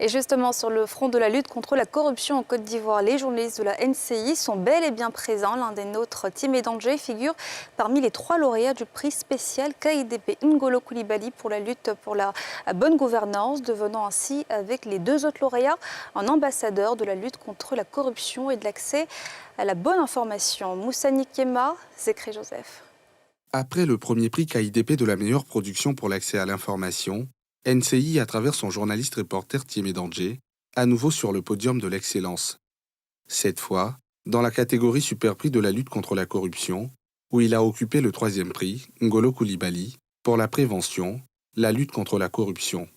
Et justement, sur le front de la lutte contre la corruption en Côte d'Ivoire, les journalistes de la NCI sont bel et bien présents. L'un des nôtres, Timé Danger, figure parmi les 3 lauréats du prix spécial KIDP Ngolo Coulibaly pour la lutte pour la bonne gouvernance, devenant ainsi, avec les 2 autres lauréats, un ambassadeur de la lutte contre la corruption et de l'accès à la bonne information. Moussani Kema, Zécré Joseph. Après le premier prix KIDP de la meilleure production pour l'accès à l'information, NCI, à travers son journaliste reporter Timé Danger, à nouveau sur le podium de l'excellence. Cette fois, dans la catégorie super prix de la lutte contre la corruption, où il a occupé le 3e prix, Ngolo Coulibaly, pour la prévention, la lutte contre la corruption.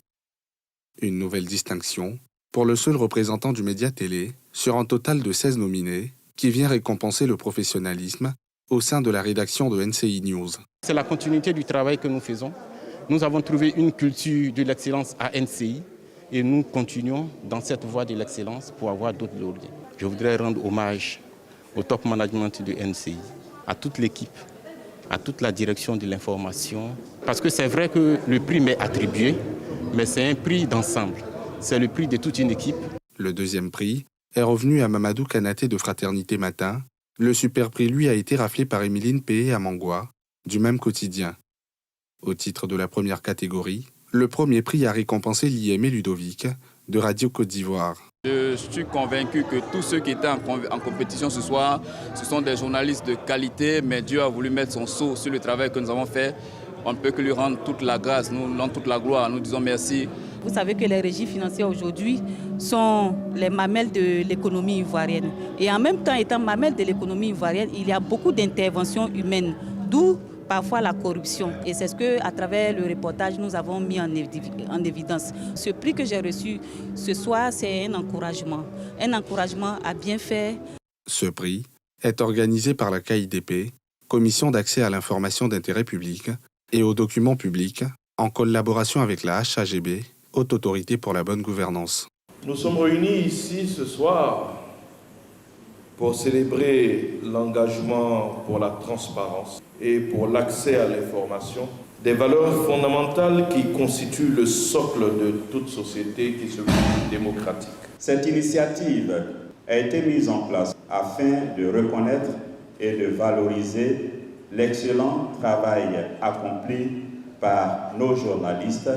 Une nouvelle distinction pour le seul représentant du média télé sur un total de 16 nominés, qui vient récompenser le professionnalisme au sein de la rédaction de NCI News. C'est la continuité du travail que nous faisons. Nous avons trouvé une culture de l'excellence à NCI et nous continuons dans cette voie de l'excellence pour avoir d'autres lauréats. Je voudrais rendre hommage au top management de NCI, à toute l'équipe, à toute la direction de l'information. Parce que c'est vrai que le prix m'est attribué, mais c'est un prix d'ensemble. C'est le prix de toute une équipe. Le 2e prix est revenu à Mamadou Kanaté de Fraternité Matin. Le super prix, lui, a été raflé par Émiline Péé Amangwa, du même quotidien. Au titre de la première catégorie, le premier prix a récompensé Liémé Ludovic, de Radio Côte d'Ivoire. Je suis convaincu que tous ceux qui étaient en compétition ce soir, ce sont des journalistes de qualité, mais Dieu a voulu mettre son sceau sur le travail que nous avons fait. On ne peut que lui rendre toute la grâce, nous rendons toute la gloire, nous disons merci. Vous savez que les régies financières aujourd'hui sont les mamelles de l'économie ivoirienne. Et en même temps, étant mamelles de l'économie ivoirienne, il y a beaucoup d'interventions humaines, d'où parfois la corruption. Et c'est ce que, à travers le reportage, nous avons mis en évidence. Ce prix que j'ai reçu ce soir, c'est un encouragement à bien faire. Ce prix est organisé par la KIDP, Commission d'accès à l'information d'intérêt public et aux documents publics, en collaboration avec la HAGB, Haute Autorité pour la bonne gouvernance. Nous sommes réunis ici ce soir pour célébrer l'engagement pour la transparence et pour l'accès à l'information, des valeurs fondamentales qui constituent le socle de toute société qui se veut démocratique. Cette initiative a été mise en place afin de reconnaître et de valoriser l'excellent travail accompli par nos journalistes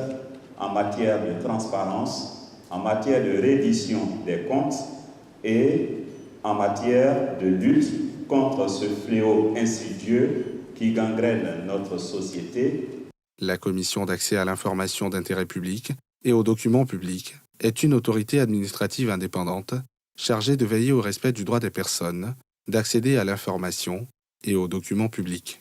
en matière de transparence, en matière de reddition des comptes et en matière de lutte contre ce fléau insidieux qui gangrène notre société. La Commission d'accès à l'information d'intérêt public et aux documents publics est une autorité administrative indépendante chargée de veiller au respect du droit des personnes, d'accéder à l'information et aux documents publics.